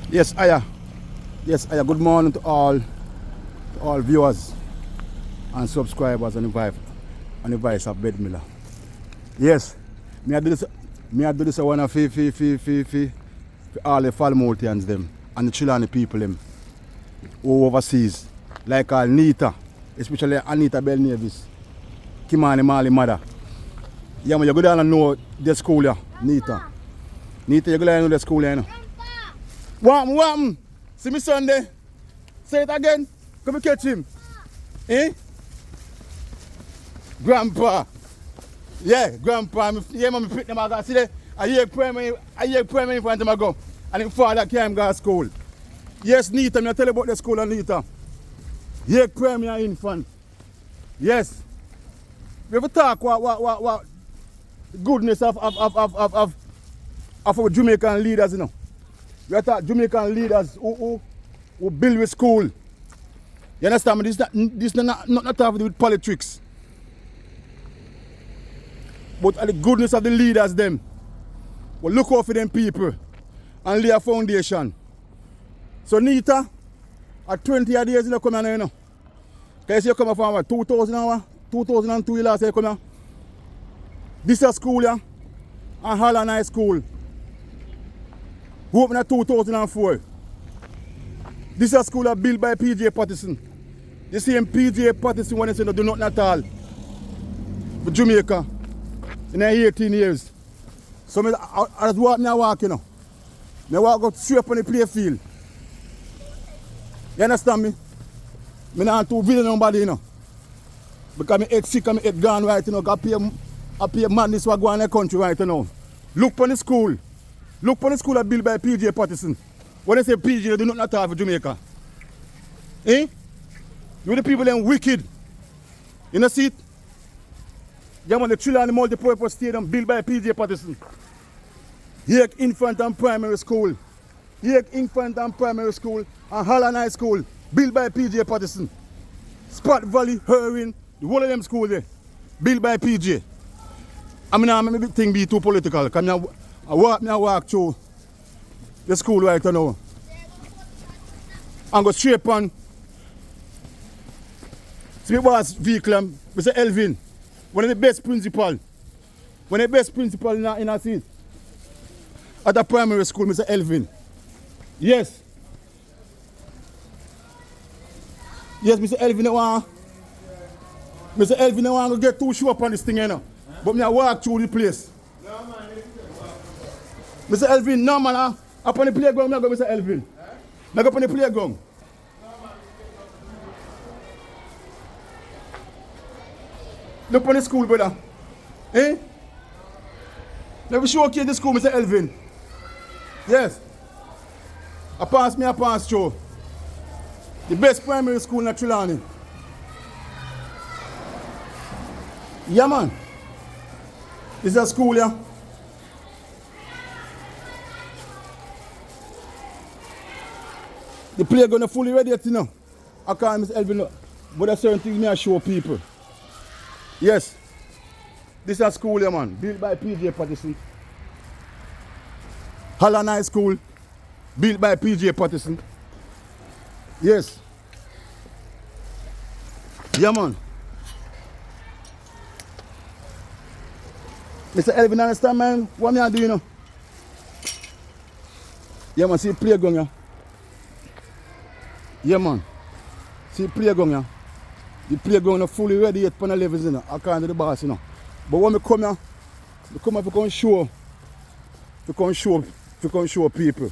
Yes, Iyah. Yes, Iyah. Good morning to all viewers and subscribers on the voice of Bedmiller. Yes, me I do this I wanna for all the Falmoutians them and the Chilani people them who overseas. Like Anita, especially Anita Belnavis, Kimani Mali mother. Yeah, man, you go down and know the school yeah, Nita. Nita, you go down and know the school, you know. What? See me Sunday? Say it again. Come and catch him. Eh? Grandpa. Yeah, Grandpa. Yeah, man, pick them out. See there? I hear primary in front of my go. And his father came to school. Yes, Nita, me tell you about the school, Nita. Yeah, primary infant. Yes. We ever talk what goodness of our Jamaican leaders, you know. We talk Jamaican leaders who build with school. You understand me? This not have to do with politics. But the goodness of the leaders them. We look out for them people and lay a foundation. So Nita, at 20 years you know, come here, you know. Because you come from what, 2002 last year you come here. This is a school here, and Holland High School. Who opened in 2004. This is a school built by P.J. Patterson. The same P.J. Patterson when they say no do nothing at all for Jamaica in 18 years. So I just walk, you know. I walk out straight up on the play field. You understand me? I don't to visit nobody, you know. Because I head sick and I head gone right, you know. I pay madness what go on in the country right now. Look for the school. Look for the school built by P.J. Patterson. When they say PJ, they do not at all for Jamaica. Eh? You the people them wicked. You know see it? Yeah man, the Trillion multi-purpose stadium built by P.J. Patterson. Hague Infant and Primary School. Hague Infant and Primary School and Holland High School built by P.J. Patterson. Spot Valley, Herwin, the whole of them school there built by P.J. I mean, I'm a big thing be too political. Because I walk through the school right now. And go straight on. See my boss vehicle, Mr. Elvin. One of the best principal. One of the best principal in a seat. At the primary school, Mr. Elvin. Yes. Yes, Mr. Elvin, Mr. Elvin, I want to get too sure up on this thing, you know. But I walk through the place. Mr. Elvin, no man, up on the playground, I go Mr. Elvin. I go up on the playground. Look on the school, brother. Eh? Let me show you the school, Mr. Elvin. Yes. I pass through. The best primary school in Trelawny. Yeah, man. This is a school, yeah. The playground is fully ready, you know. I can't Mr. Elvin, but there's certain things I show people. Yes. This is a school, yeah, man. Built by P.J. Patterson. Holland High School. Built by P.J. Patterson. Yes. Yeah, man. Mr. Elvin, understand, man? What me I do, you know? Yeah, man. See the playground, yeah. Yeah, man. See the playground, yeah. The playground is fully ready yet for the levels, you know, according to the boss, you know. But when I come here, I come here to show people.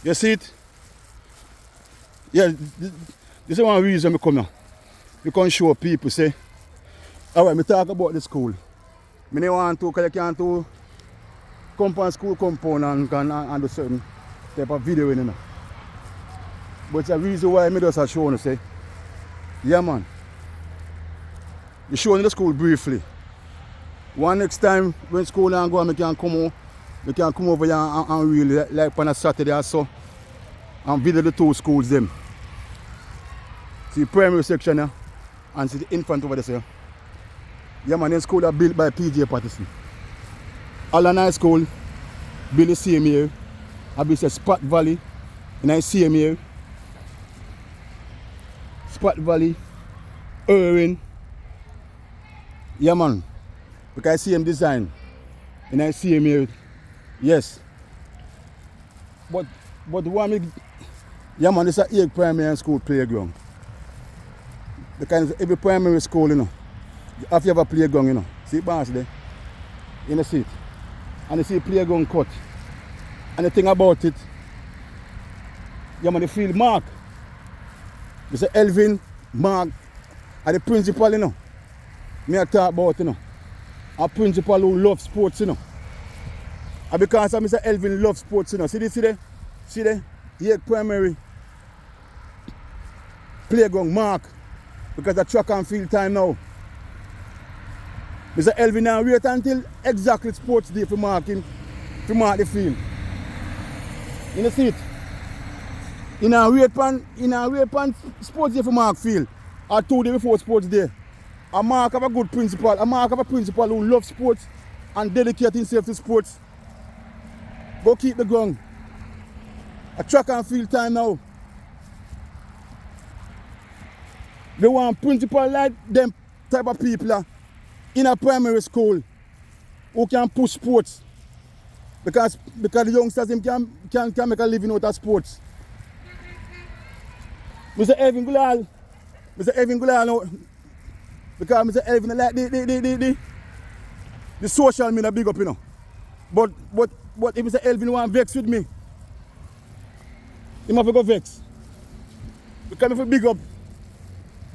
You see it? Yeah, this is one reason I come here. You can show people, say, alright, I talk about the school. I don't want to, because you can't do compound school compound and do certain type of video, you know. But it's a reason why I just show you, say, yeah, man. You show in the school briefly. One next time when school and go, I can come over here and really, like on a Saturday or so, and visit the two schools them. See the primary section here, and see the infant over there. So. Yeah, man, the school are built by P.J. Patterson. Holland High School, built the same year, I be say Spot Valley, and I see him here. Spot Valley, Irwin. Yeah man. Because I see him design. And I see him here. Yes. But the one me, yeah man, this is a Hague primary school playground. Because every primary school, you know, you have to have a playground, you know. See boss there? You know, see it. And you see playground cut. And the thing about it, yeah man, the field mark. Mr. Elvin, Mark, and the principal, you know. Me I talk about, you know. A principal who loves sports, you know. And because of Mr. Elvin loves sports, you know. See the Hague primary playground mark. Because the track and field time now. Mr. Elvin now wait until exactly sports day for mark the field. You know see it? In a wait pan sports day for mark field. Or 2 days before sports day. A mark of a good principal, a mark of a principal who loves sports and dedicate himself to sports. Go keep the ground. A track and field time now. They want principal like them type of people in a primary school who can push sports. Because the youngsters them can make a living out of sports. Mr. Elvin Gulal, because Mr. Elvin like the social media big up, you know. But if Mr. Elvin want vex with me, he must go vex. Because if I big up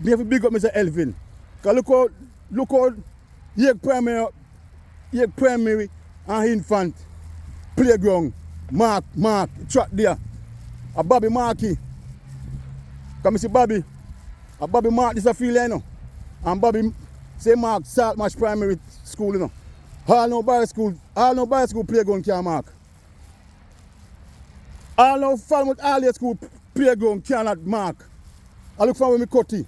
Mr. Elvin. Because look how Hague primary and infant playground mark track there. A Bobby Marky. Because I see Bobby Mark this a field, you know. And Bobby say mark Saltmarsh Primary School, you know. All no Barry School playground can mark. All no Falmouth Early School playground cannot mark. I look for when me cut it.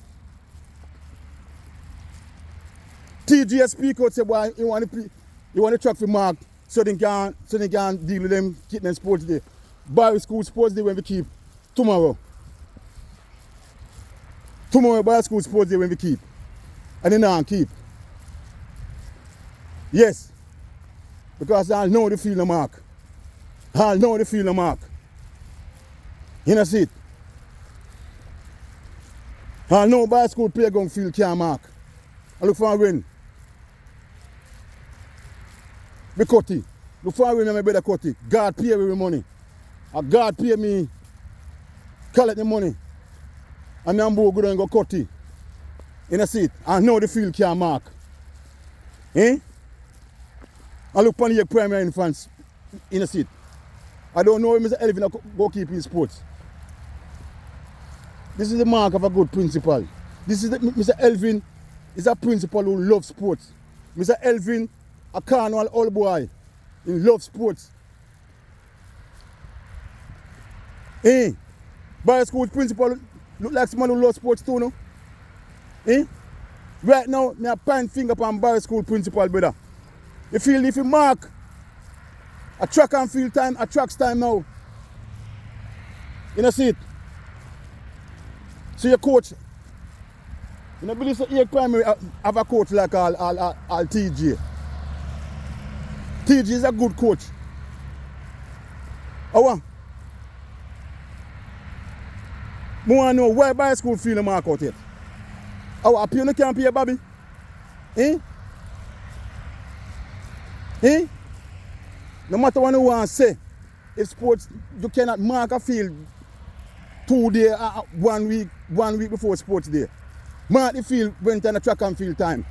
TGS speak out say boy you want to track for mark so they can deal with them keep them sports day. Barry School sports day when we keep tomorrow. Tomorrow Barry School sports day when we keep. And then now keep. Yes. Because I know the field of mark. I know the field of mark. You know see it? I know Barry School playground field can mark. I look for a win. Me cut it. Look for a win and my brother cut it. God pay me money. And God pay me collect the money. And I'm go and go cut it. You know see it? I know the field can mark. Eh? I look for the primary infants. You know see it? I don't know if Mr. Elvin go keep his sports. This is the mark of a good principal. This is Mr. Elvin is a principal who loves sports. Mr. Elvin, a carnival old boy, he loves sports. Eh? Barry School principal look like someone who loves sports too, no? Eh? Right now, I point finger upon Barry School principal, brother. If you mark a track and field time, a tracks time now, you know see it? So your coach, you know believe that Hague primary have a coach like all TJ. TJ is a good coach. I want to know why Barry School feel the mark out yet. How happy you can't pay Bobby? Eh? Eh? No matter what you want to say, if sports, you cannot mark a field 2 days, 1 week before sports day. Mark the field when on a track and field time.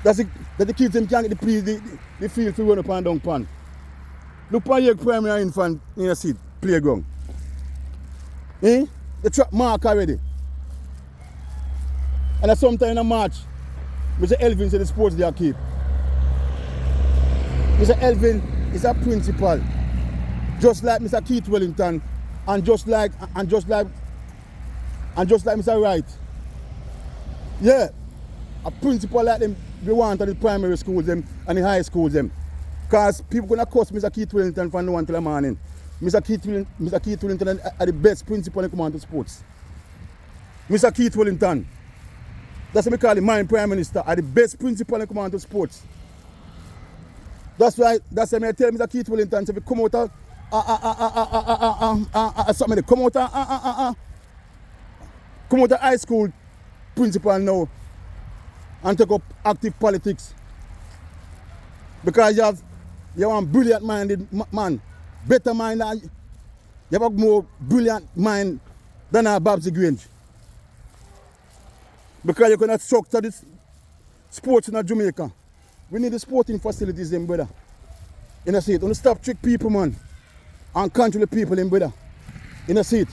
That's it, that the kids them can't get the field to run up and down pan. Look for your primary infant in a seat, playground. Eh? The track mark already. And sometime in March, Mr. Elvin said the sports day keep. Mr. Elvin is a principal, just like Mr. Keith Wellington, and just like Mr. Wright. Yeah, a principal like them we want at the primary schools them and the high schools them. Because people gonna curse Mr. Keith Wellington from now until the morning. Mr. Keith Wellington are the best principal in command to sports. Mr. Keith Wellington, that's what we call him, my Prime Minister, are the best principal in command to sports. That's why I tell Mr. Keith Wellington, so if you come out of something, come out of high school principal now and take up active politics. Because you have a brilliant minded man, better mind, you have a more brilliant mind than our Babsy Grange. Because you cannot structure this sports in Jamaica. We need the sporting facilities in brother. You know, see it. Don't stop trick people, man. And control the people in brother. You know, see it.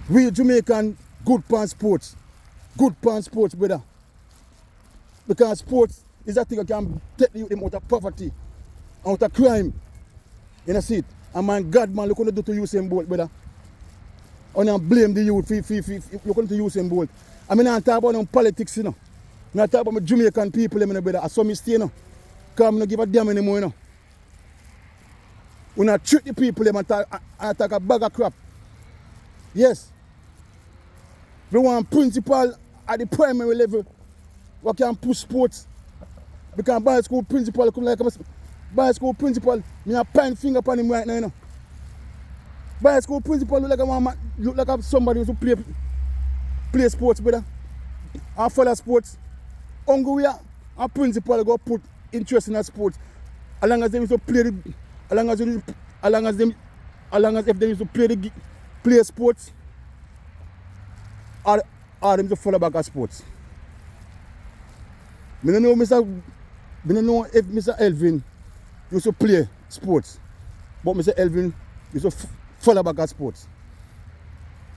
We Jamaican good pan sports. Good pan sports, brother. Because sports is a thing that can take the youth out of poverty, out of crime. You know, see it. And man, God, man, look what they do to Usain Bolt, brother. And I blame the youth look what they do to Usain Bolt. I mean, I talk about no politics, you know. I talk about my Jamaican people, you know, brother. I saw me stay, you know. Because I don't give a damn anymore, you know. When I treat the people, I talk a bag of crap. Yes. We want principal at the primary level who can push sports. Because by school principal come like by school principal, me a point finger upon him right now, you know. By school principal look like somebody who play sports, brother. And follow sports. Ongo we are a principal go put interest in that sports. As long as they used to play the as long as if they used to play sports, or them to follow back at sports. I don't know if Mr. Elvin used to play sports, but Mr. Elvin used to follow back at sports.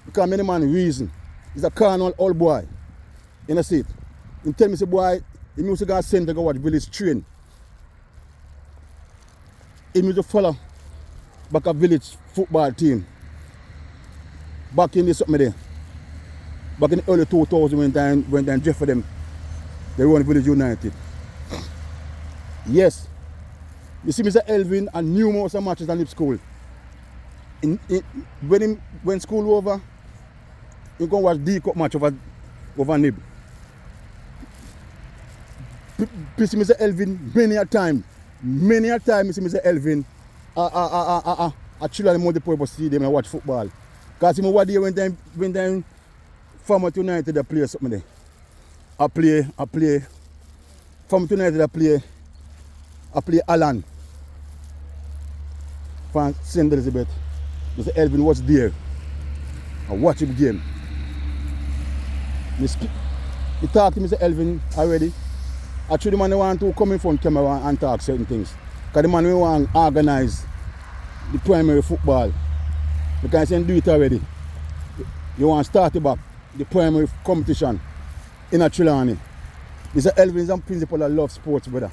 Because many man reason. He's a carnal old boy. You know, see it. He tell me, say, boy, he used to go send to go watch village train. He used to follow back a village football team. Back in the something there. Back in the early 2000 when time Jeff for them, they run Village United. Yes. You see Mr. Elvin and numerous matches at Knibb school. When school over, you go watch D-Cup match over Knibb. You see Mr. Elvin many a time you see Mr. Elvin I chill at the multi-purpose stadium and watch football. Because one day when time Farmers United they play something there. I play Farmers United I play Alan from St. Elizabeth. Mr. Elvin was there. I watch the game. I talk to Mr. Elvin already. Actually, the man want to come in front of the camera and talk certain things. Because the man we want to organize the primary football. Because he do it already. You want to start back the primary competition in a Trelawney. Mr. Elvin is a principal that loves sports, brother.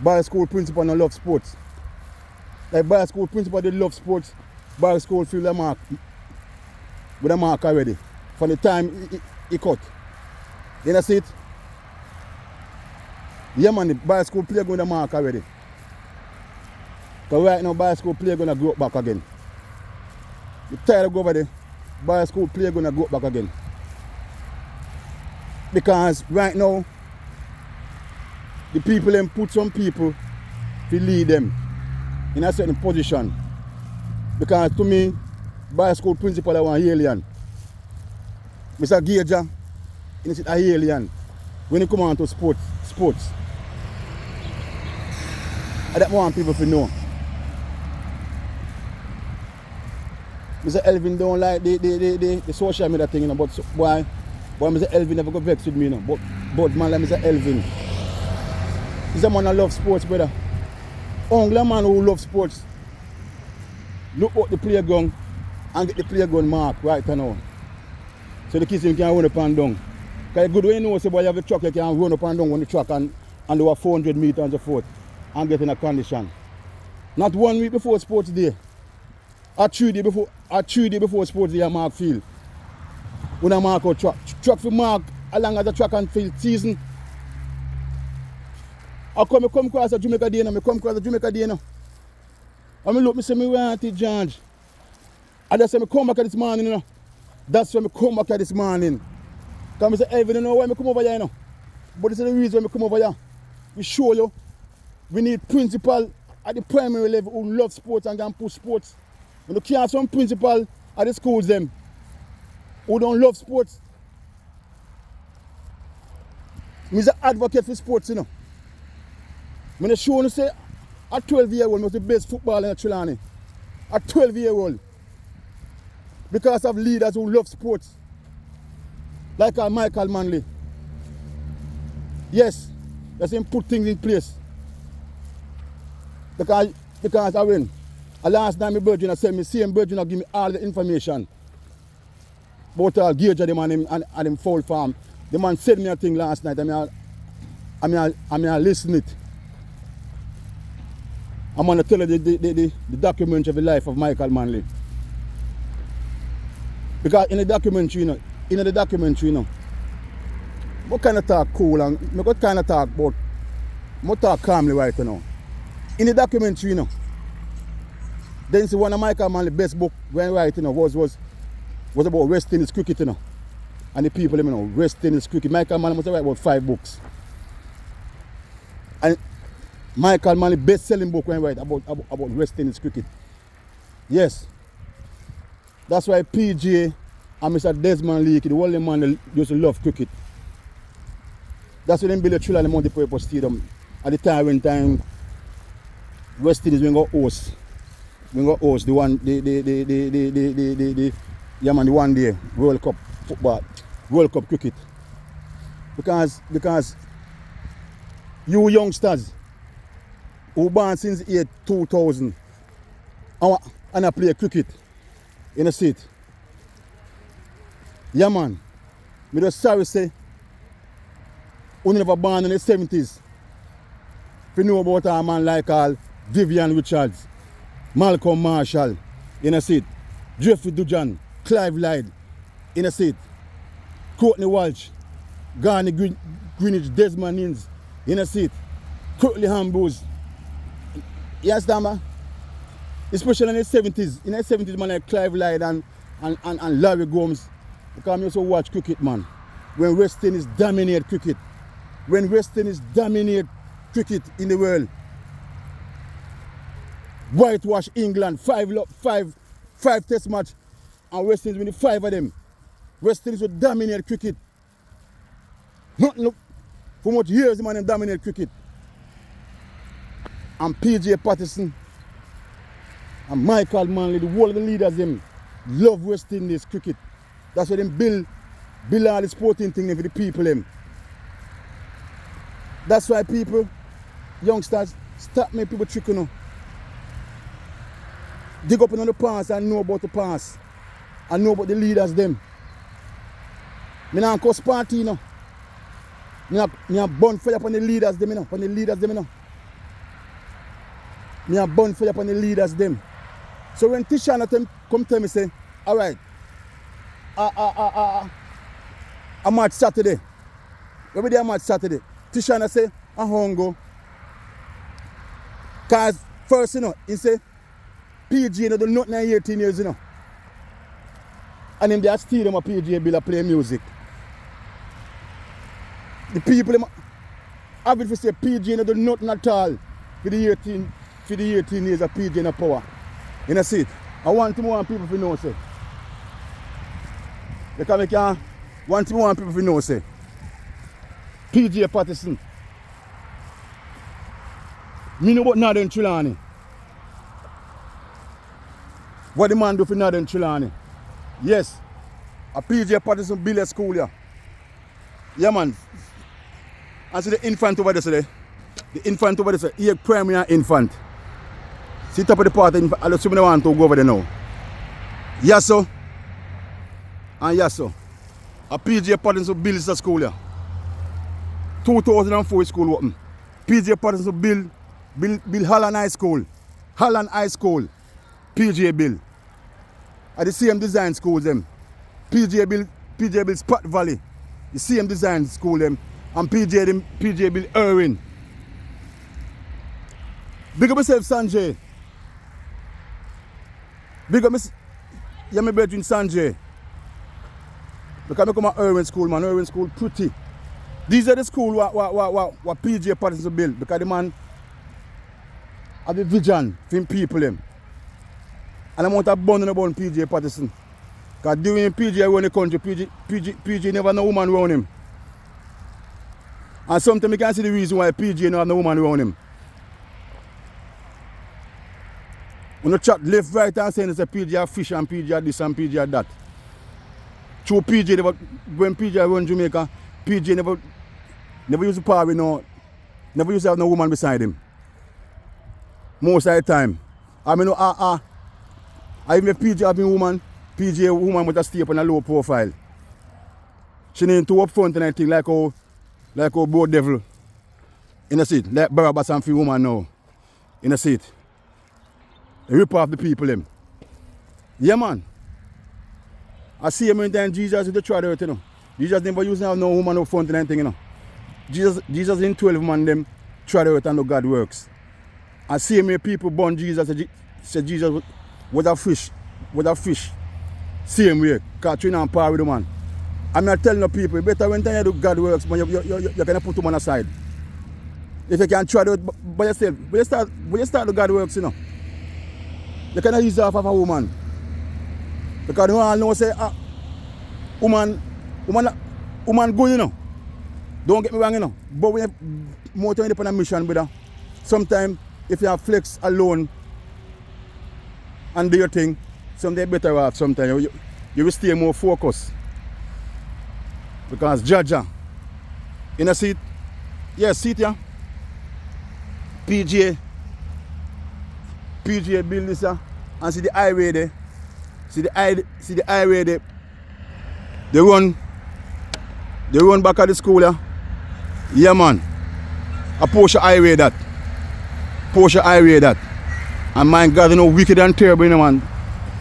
Bar school principal that loves sports. Like bar school principal they love sports. Bar school feel the mark with a mark already. From the time he cut. You know see it? Yeah man, the bar school player going to mark already. Because right now bar school player going to grow up back again. You tired of go over there, bar school player going to grow up back again. Because right now, the people them put some people to lead them in a certain position. Because to me, bar school principal I want alien. Mr. Gager, he's an alien when he come on to sports. I don't want people to know. Mr. Elvin don't like the social media thing, you know, but why Mr. Elvin never go vex with me, you know. But man like Mr. Elvin, he's a man that loves sports, brother. Only man who loves sports look out the playground and get the playground mark right now. So the kids can run up and down. Because good way you know, say boy you have a truck, you can run up and down on the truck and do a 400 meters and so forth and get in a condition. Not 1 week before sports day. Or 3 days before sports day, I mark field. When I mark out truck for mark along as the track and field season. I come across a Jamaica day now. I come across a Jamaica day now. And I look, I say, I want it, George. And I say, I come back this morning, you know. That's why I come back this morning. Because I say, hey, you don't know why I come over here, you know. But this is the reason why I come over here. We show you, we need principal at the primary level who love sports and can push sports. We don't care some principal at the schools them who don't love sports. I'm an advocate for sports, you know. When I show you, say, at 12-year-old, was the best footballer in Trelawny. At 12-year-old. Because of leaders who love sports. Like Michael Manley. Yes, that's him put things in place. Because I win. Last time my Virgin sent me, same Virgin give me all the information. About Gage them and him foul farm. The man said me a thing last night, I listen it. I'm going to tell you the documentary of the life of Michael Manley. Because in the documentary, you know, what kind of talk cool and what kind of talk about, what talk calmly right now. In the documentary, you know, then see one of Michael Manley's best book when right, you know, was about West Indies cricket, you know. And the people, you know, West Indies cricket. Michael Manley must have write about 5 books. And Michael Manley's best-selling book when right about West Indies cricket. Yes. That's why PJ and Mr. Desmond Leakey, the only man that used to love cricket. That's why they built a Trelawny multi-purpose stadium at the time West Indies when got host. We got host the one the one day World Cup football, World Cup cricket. Because you youngsters who born since year 2000 and I play cricket in a seat. Yeah man, me just sorry say who never born in the 70s. If you know about a man like Vivian Richards, Malcolm Marshall, in a seat, Jeffrey Dujan, Clive Lyde, in a seat, Courtney Walsh, Garney Greenwich, Desmond Innes, in a seat, Curtly Ambrose. You understand, man? Especially in the 70s. In the 70s, man, like Clive Lyde and Larry Gomes. Because I used to watch cricket, man. When West Indies dominate cricket. When West Indies dominate cricket in the world. Whitewash England, 5 test match, and West Indies winning 5 of them. West Indies would dominate cricket. Nothing look for much years the man dominate cricket. And PJ Patterson and Michael Manley, the whole of the leaders them love West Indies cricket. That's why they build all the sporting thing for the people them. That's why people, youngsters, stop making people trick, you know. Dig up on the past and know about the past. And know about the leaders them. Me not cause party, you know. Me a burn fire upon the leaders them, you know. Upon the leaders them, you know. Me a burn fire upon the leaders them. So when Tishana come tell me say, alright, I'm at Saturday. Every day I'm at Saturday. Tishana say, I'm hungry. Cause first, you know, he say, PG, you know, do nothing in 18 years, you know. And in that stadium of PG bill play music. The people have it to say PG, you know, do nothing at all for the 18 years of PG in the power. You know, see it. I want people to know, say. Because I can want people to know, say. PJ Patterson. Me know about Northern Trelawny. What the man do for Northern Trelawny? Yes. A PJ Patterson build a school here. Yeah man. And see the infant over there, say. The infant over there, say. He a primary infant. See top of the part, I'll assume I want to go over there now. Yes sir. And yes sir. A PJ Patterson builds a school here. 2004 school open. PJ Patterson build Holland High School. Holland High School. PJ build. At the same design school them. PJ build Spot Valley. The same design school them. And PJ build Irwin. Big up yourself, Sanjay. Big up my bedroom, Sanjay. Because I come at Irwin School, man. Irwin School pretty. These are the school what PJ Patterson built. Because the man have the vision for people. And I want to bond about PJ Patterson. Because during PJ around the country, PJ never no woman around him. And sometimes you can see the reason why PJ never have no woman around him. When you chat left, right and center, say PJ have fish and PJ have this and PJ have that. Through PJ, when PJ run Jamaica, PJ never used to power with never used to have no woman beside him. Most of the time. I mean, even if PJ have a woman would stay up on a low profile. She need to up front and I think like how board devil in a seat, like Barabbas and free woman now in a seat. Rip off the people them. Yeah man. I see him in time Jesus with the try to, you know. Jesus never used to have no woman up front and anything, you know. Jesus in 12 man them try to and no God works. I see him people born Jesus said Jesus was a fish. Same way, because you not power with the man. I'm not telling the people, better when you do God works, but you're gonna put them on the side. If you can try to do it by yourself, when you start the God works, you know. You cannot use off of a woman. Because you all know say woman good, you know. Don't get me wrong, you know. But when you more time on a mission, brother, sometimes if you have flex alone and do your thing, sometimes better off sometimes. You will stay more focused. Because Jaja in a seat, yes, seat yeah. PJ build this and see the highway there. See the highway there. They run back at the school yeah. Yeah man. A Porsche highway that. And my God, you know, wicked and terrible, you know, man.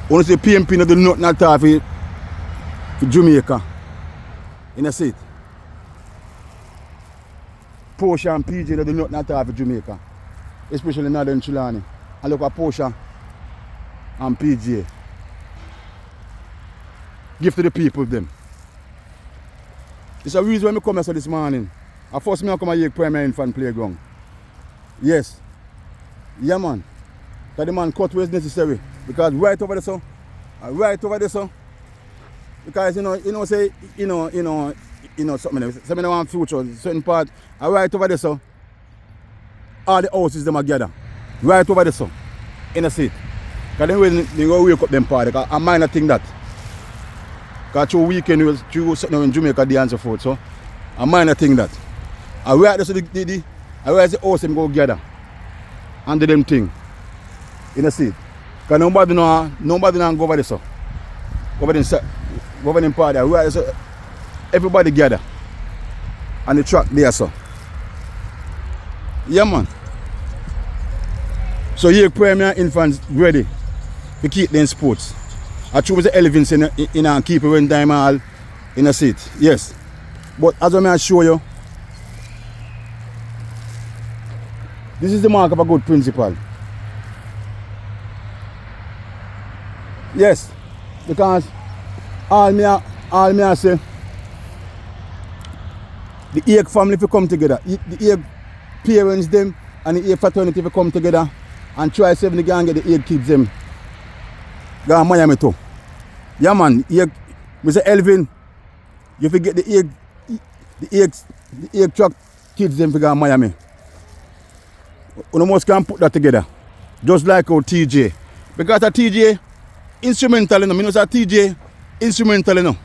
Only say PMP no do nothing at all for Jamaica. In a seat. Porsche and PJ no do nothing at all for Jamaica. Especially Northern Chilani. And look at Porsche and PJ. Give to the people them. It's a reason why I come here this morning. At first I come here Pri.N infant playground. Yes. Yeah man. That the man cut where is necessary. Because right over there so. Because you know say something I want future, certain part, right over there so. All the houses them are gather. Right over there so. In a seat. Because then they go wake up them part. Because I might not think that. Because through weekend we will sitting in Jamaica the answer for it. So I might not think that. I right there so the house them go gather. And do them thing. In a seat. Because nobody know go over there so. Over them part there. Right, so everybody gather. And the track there so. Yeah man. So here Pri.N infants ready to keep them sports. I choose the elephants in and keep it when time all in a seat. Yes. But as I may show you, this is the mark of a good principal. Yes. Because all me I say the Hague family if come together. The Hague parents them and the Hague fraternity if come together and try to get the Hague kids them. Go Miami too. Yeah man, Mr. Elvin, you forget the Hague truck kids them to go Miami. You almost can put that together. Just like our TJ. Because a TJ instrumental, you know. I know TJ instrumental, you know.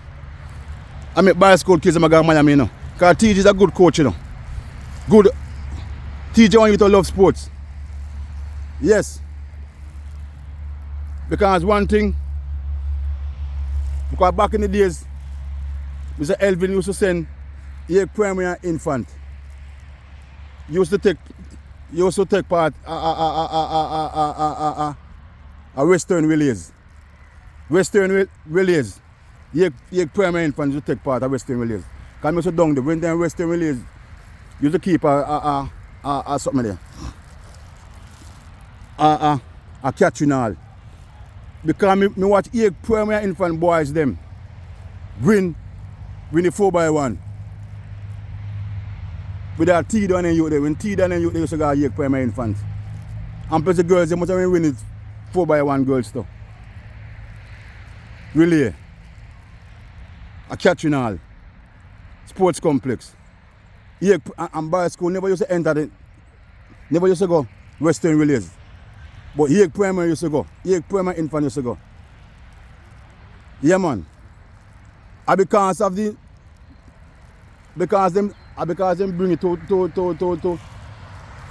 I make bicycle kids them go Miami, you know. Because TJ is a good coach, you know. Good. TJ want you to love sports. Yes. Because one thing, because back in the days, Mr. Elvin used to send a Pri.N infant. He used to take part a Western relays. Western relays. He Pri.N infant used to take part of Western relays. Because I used to down there, when they Western relays, used to keep a something there. a catching all. Because me watch 8 primary infant boys them win the 4x1. With that T down and you there. When T down and you there, you got 8 primary infants. And plus the girls, they must have win it 4x1 girls too. Really. A catching all. Sports complex. And boys school never used to enter the, never used to go Western relays. But Hague primary used to go. Hague primary infant used to go. Yeah man. And because of the because them bring it to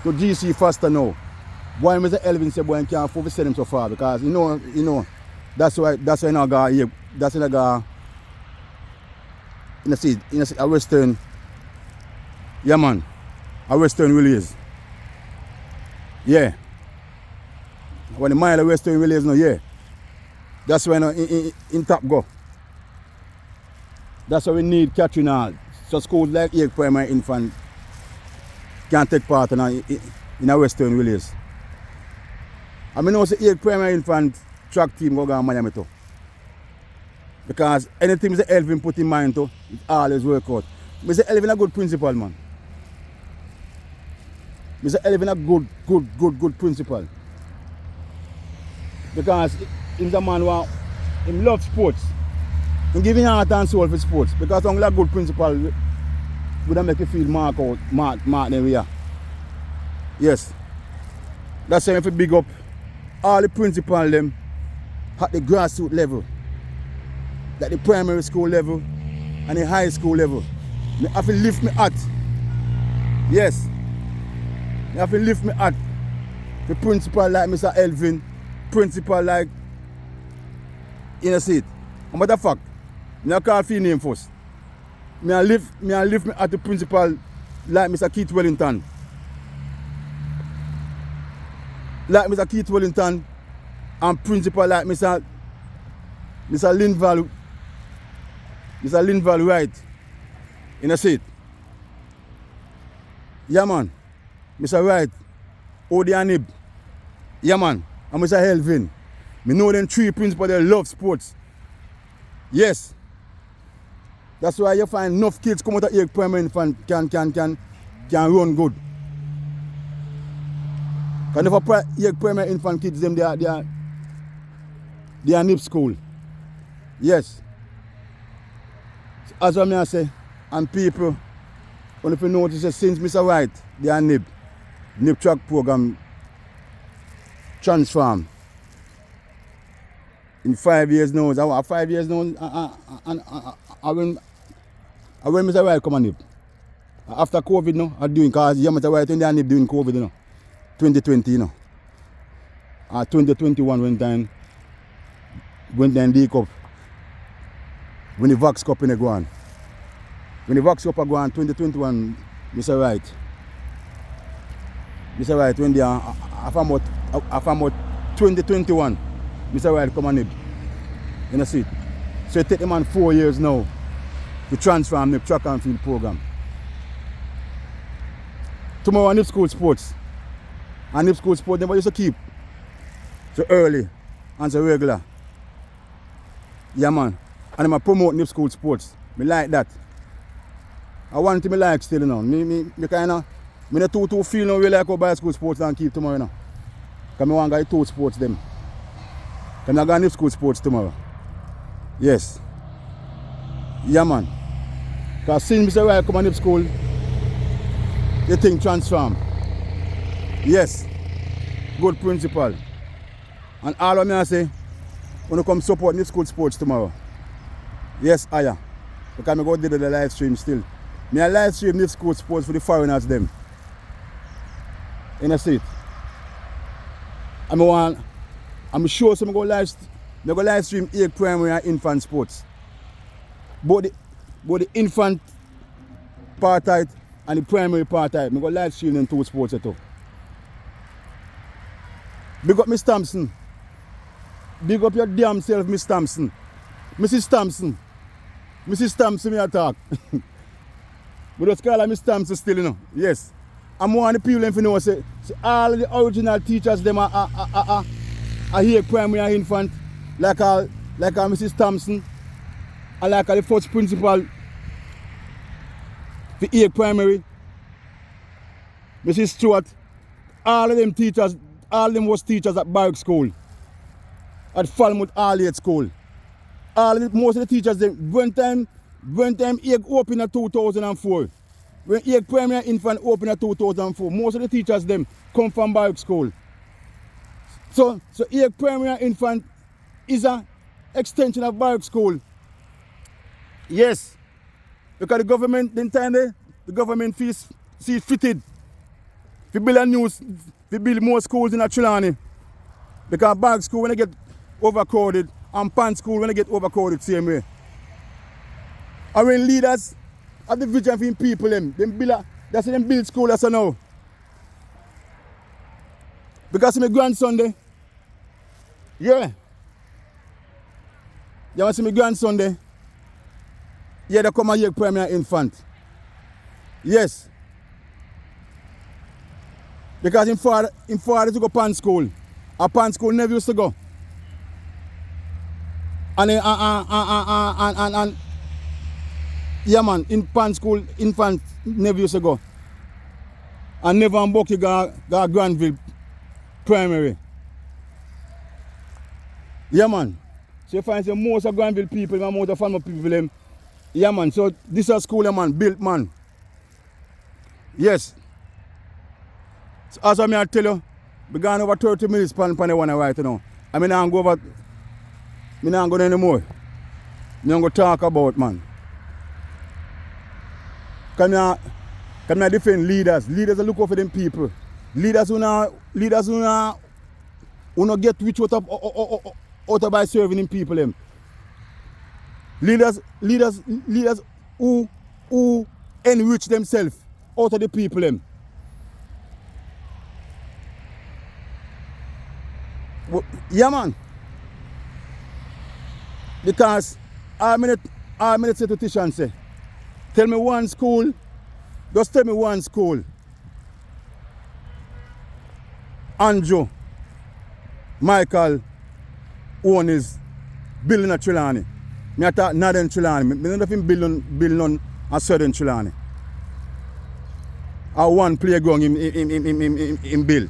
GC faster now. Boy Mr. Elvin said boy can't afford to send him so far because you know that's why I now got here. That's why I got a Western. Yeah man. A Western relays. Yeah. When the mile of Western relays now, yeah. That's why in top go. That's why we need catching all. So schools like Hague primary infant can take part in a Western relays. I mean also Hague primary infant track team go to Miami too. Because anything Mr. Elvin put in mind to, it always work out. Mr. Elvin a good principal man. Mr. Elvin a good principal. Because he's a man who loves sports. He gives him heart and soul for sports. Because only a good principal would make you feel mark than we are. Yes. That's why if you big up all the principal them at the grassroots level. Like the primary school level and the high school level. I have to lift me at. Yes. I have to lift me at. The principal like Mr. Elvin. Principal like see it. A matter of fact, I call for name first. I lift me at the principal like Mr. Keith Wellington. Like Mr. Keith Wellington and principal like Mr. Linval. Mr. Linval Wright. See it. Yeah man. Mr. Wright. Knibb. Yeah man. And Mr. Elvin. Me know them 3 principals they love sports. Yes. That's why you find enough kids come out of Hague primary infant can run good. Because if a Hague primary infant kids them they are Knibb school. Yes. As I say, and people, when if you notice since Mr. Wright, they are Knibb track program transform. In 5 years now, 5 years now, when Mr. Wright come on Knibb. After COVID now, I'm doing, because Mr. Wright and they are Knibb doing COVID, 2020, 2021 when the cup. When the Vax Cup in the ground. When the Vax Cup go on 2021, Mr. Wright. Mr. Wright, when they are about 2021, Mr. Wright come on Knibb. See it? So it take the man 4 years now to transform the track and field program. Tomorrow Knibb school sports. And Knibb school sports never used to keep so early and so regular. Yeah man. And I'm promote Knibb school sports. Me like that. I want to me like still Me kinda me not too feel no way like how buy school sports and keep tomorrow now. Because I want to go to sports them. Because I go Knibb school sports tomorrow. Yes. Yeah man. Because since Mr. Wright come on Knibb school, the thing transform. Yes. Good principal. And all of me I say, when you come support Knibb school sports tomorrow. Yes, Iyah. Because I go do the live stream still. I live stream Knibb school sports for the foreigners them. See it? I'm sure some go live stream Hague primary and infant sports. Both the infant part and the primary part I go live stream in 2 sports at all. Big up Miss Thompson. Big up your damn self, Miss Thompson. Mrs. Thompson. Mrs. Thompson, me attack. But just call her Miss Thompson still, Yes. And more of the people them know say all the original teachers them are Hague primary and infant, like Mrs. Thompson, and like the first principal for Hague primary, Mrs. Stewart. All of them teachers, all of them was teachers at Barrack School, at Falmouth All-Age School. Most of the teachers, when time Hague opened in 2004, when Hague Primary and Infant opened in 2004, most of the teachers them come from Barrack School. So Hague Primary and Infant is an extension of Barrack School. Yes, because the government, the government see fitted to build more schools in Trelawney. Because Barrack School when they get overcrowded and Pan School when they get overcrowded same way. And when leaders have the vision for people that's them build school as I know. Because my grandson there, yeah. You want to see my grandson there? Yeah, they come a Hague Primary Infant. Yes. Because in father to go Pan School. A Pan School never used to go. And yeah man, in Pan School, infant never used to go. And never on Bucky got Granville Primary. Yeah man. So you find say most of Granville people, most of Falmouth people, them. Yeah man, so this is a school man, built man. Yes. So as I tell you, we gone over 30 minutes pan the one right now. I mean I go over, I not go anymore. I go talk about man. Come here defend leaders. Leaders look out for them people. Leaders who not get rich out by serving them people them. Leaders who enrich themselves out of the people them. Yeah man. Because I minute say to Tishan say, tell me one school, just tell me one school. Andrew, Michael own is building a Trelawney. I thought northern Trelawney. I don't know if him build on a southern Trelawney. Or one playground in build.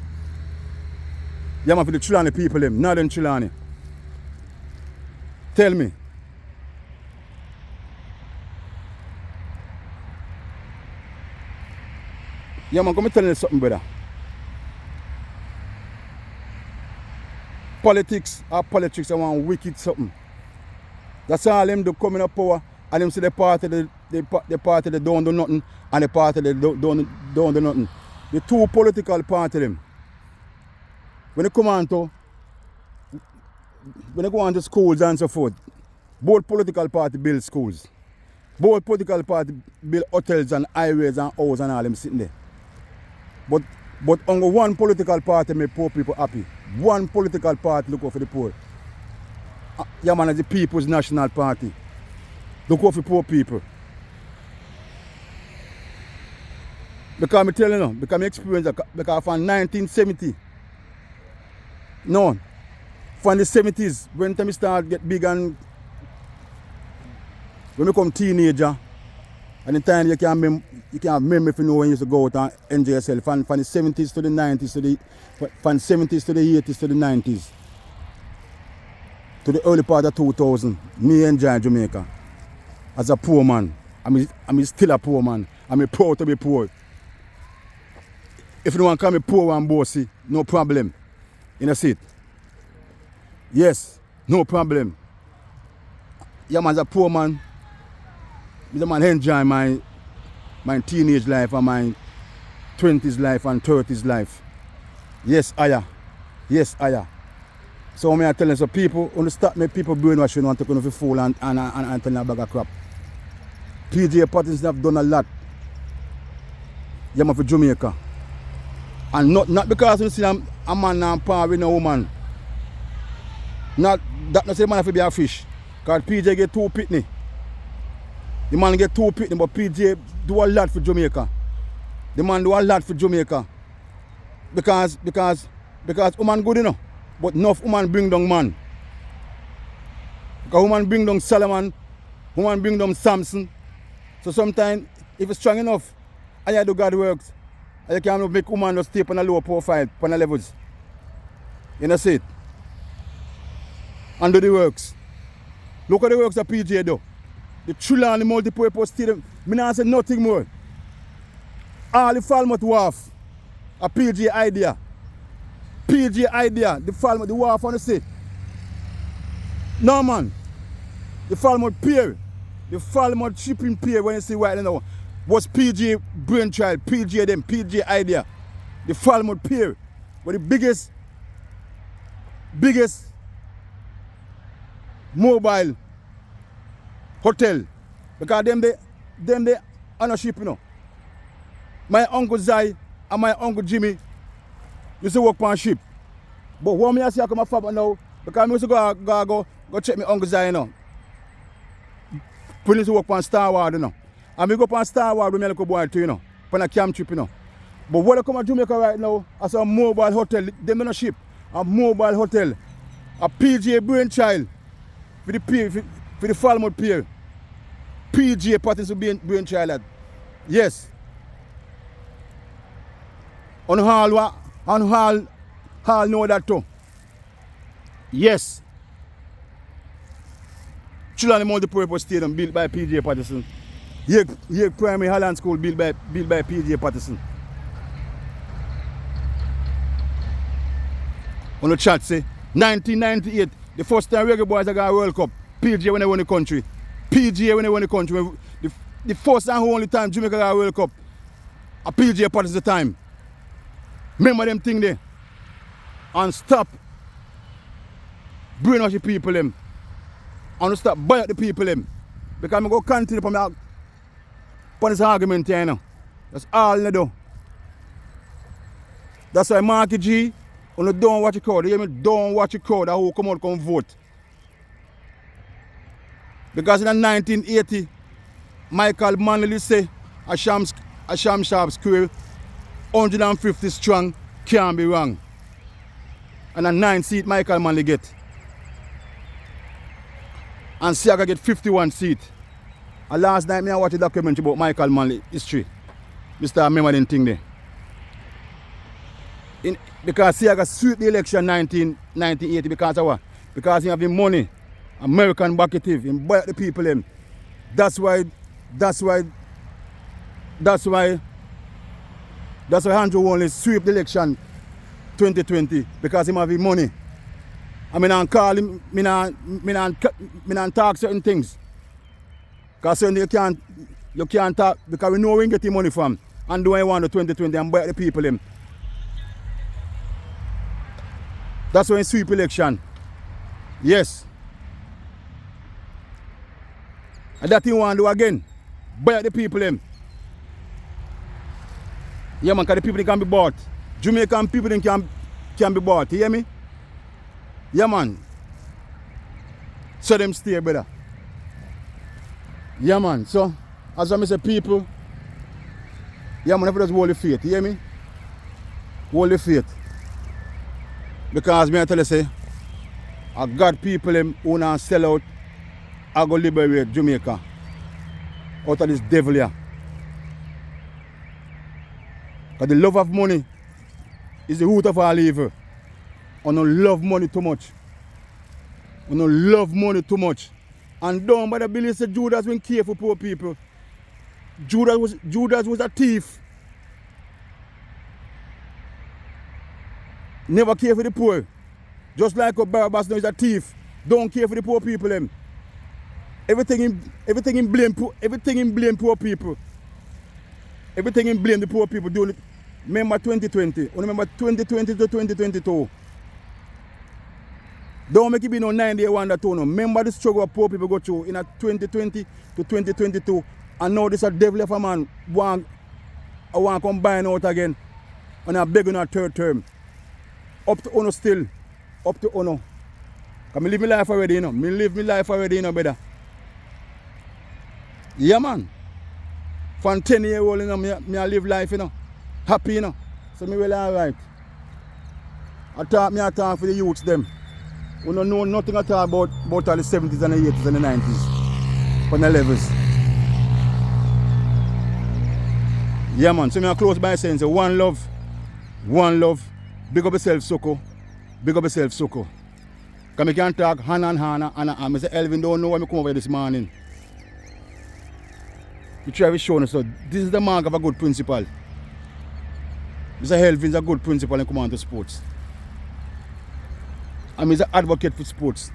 Yeah man, for the Trelawney people them, northern Trelawney. Tell me. Yeah man, come tell you something, brother. Politics are one wicked something. That's all them do coming up power and them say the party they don't do nothing and the party they don't do nothing. The two political party them. When they come on to when they go on to schools and so forth, both political party build schools. Both political party build hotels and highways and houses and all them sitting there. But only one political party make poor people happy. One political party look out for the poor. Yeah man, it's the People's National Party. Look out for poor people. Because I tell you now, because I experience because from 1970. No. From the 70s, when I start get big and when I become teenager, and the time you can remember if you know when you used to go out and enjoy yourself. From the 70s to the 90s, from the 70s to the 80s to the 90s, to the early part of 2000, me enjoy Jamaica. As a poor man, I'm still a poor man. I'm proud to be poor. If you want to call me poor and bossy, no problem. You know, see it? Yes, no problem. Yeah, man, as a poor man, I enjoy my teenage life and my 20s life and 30s life. Yes, Iyah. Yes, Iyah. So when I tell you, so people, when start me, people brainwash you and take on the fool and tell you a bag of crap. PJ Pattinson have done a lot. Yeah, man, for Jamaica. And not because you see a man and power with a woman. Not that not say man have to be a fish. Because PJ get too pitney. The man get too pitney, but PJ do a lot for Jamaica. The man do a lot for Jamaica. Because woman good, you know. But enough woman bring down man. Because woman bring down Solomon, woman bring down Samson. So sometimes, if it's strong enough, I do God works. I can make woman just stay on a lower profile, on the levels. You know, see it? And do the works. Look at the works of PJ do. The Chula and the multi-purpose stadium. I don't say nothing more. All the Falmouth Wharf. A PJ idea. PJ idea. The Falmouth, the Wharf on the sea. No man. The Falmouth Pier. The Falmouth shipping pier when you see right now was PJ brainchild, PJ them, PJ idea. The Falmouth Pier was the biggest mobile hotel. Because them they on a ship, you know. My uncle Zai and my uncle Jimmy used to work on a ship. But when I see I come a fab now, because I used to go check my uncle Zai, you know. We used to work on Star Wars, you know. And we go on Star Wars with my little boy too, you know. On a camp trip, you know. But when I come to Jamaica right now, as a mobile hotel, them on a ship, a mobile hotel, a PJ brainchild for the pier, for the Falmouth Pier. PJ Patterson brainchild. Yes. On hall know that too. Yes. Children multi-purpose stadium built by PJ Patterson. Hague Primary Holland School built by PJ Patterson. On the chat say 1998, the first time Reggae Boys got a World Cup. PJ when they won the country. PJ when they won the country. The first and only time Jamaica got a World Cup. A PJ Patterson time. Remember them thing there. And stop brainwash the people them. And stop buying the people them. Because I'm going to continue upon this argument here, you know. That's all they do. That's why Marky G, when you don't watch the crowd, you hear me? Don't watch the crowd that who come out come vote. Because in 1980, Michael Manley say a sham sharp square, 150 strong, can't be wrong. And a 9 seat Michael Manley get. And Siaga get 51 seats. And last night I watched a documentary about Michael Manley history. Mr. Remember them thing there. Because Siaga sweep the election 1980 because of what? Because he have the money, American bucketive, he buy the people him. That's why Andrew only sweep the election 2020 because he have the money. I mean, I call him, I talk certain things. Because certainly you can't talk, because we know where we get the money from. And do I want the 2020 and buy the people him. That's why he sweep election. Yes. And that thing want to do again. Buy the people him. Yeah man, because the people can be bought. Jamaican people can be bought. You hear me? Yeah man. So them stay, brother. Yeah man. So as I say people, yeah man, if just hold the faith, you hear me? Hold the faith. Because me I tell you say, I got people them who not sell out, I go liberate Jamaica out of this devil here. Because the love of money is the root of all evil. I don't love money too much. I don't love money too much. And don't bother believe that Judas didn't care for poor people. Judas was a thief. Never care for the poor. Just like Barabbas now is a thief. Don't care for the poor people them. Everything in blame poor people. Everything in blame the poor people. Remember 2020. Remember 2020 to 2022. Don't make it be no 9-day wonder too. No. Remember the struggle of poor people go through in a 2020 to 2022. And now this a devil of a man want combine out again. And I beg on a third term. Up to Ono still. Up to Ono. Because I live my life already, you know. I live my life already, you know, brother. Yeah, man. From 10 years old, you know, I live life, you know. Happy, you know. So me really alright. I talk for the youths them. We don't know nothing at all about all the 70s and the 80s and the 90s. On the levels. Yeah man, so I close by saying so one love, big up yourself Soko, big up yourself Soko. Because I can talk hand and hand and I say Elvin don't know why I come over this morning. You try to show us so this is the mark of a good principal. Mr. Elvin is a good principal in command to sports. I'm an advocate for sports.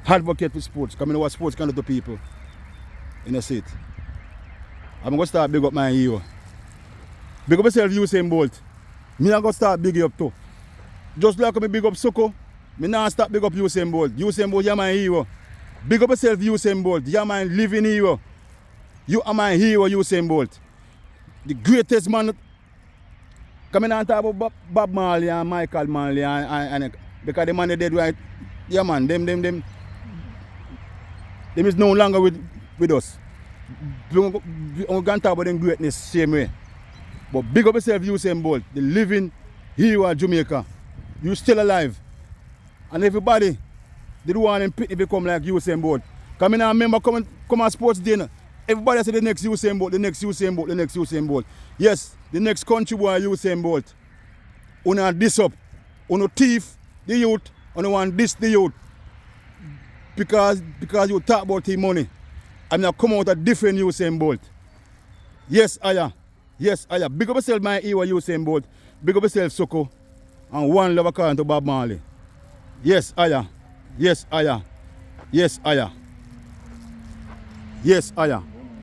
Advocate for sports. Because I know what sports can do to people. You know, see it. I'm going to start big up my hero. Big up yourself, Usain Bolt. Me I'm going to start big up too. Just like I big up Soko, me now start big up Usain Bolt. Usain Bolt, you're my hero. Big up yourself, Usain Bolt. You're my living hero. You are my hero, Usain Bolt. The greatest man. Coming on talk about Bob Marley and Michael Marley and because the man they dead right. Yeah man, them is no longer with us. We're going to talk about them greatness same way. But big up yourself, Usain Bolt, the living hero of Jamaica. You still alive. And everybody, they don't want to become like Usain Bolt. Come in and remember, come on sports day. Everybody say the next Usain Bolt, the next Usain Bolt, the next Usain Bolt. Yes, the next country boy Usain Bolt. Una this up. Una thief the youth. Una want this the youth. Because you talk about the money. I'm going to come out a different Usain Bolt. Yes, Iyah. Yes, Iyah. Big up yourself, my hero Usain Bolt. Big up yourself, Soko. And one love according to Bob Marley. Yes, Iyah. Yes, Iyah. Yes, Iyah. Yes, Iyah.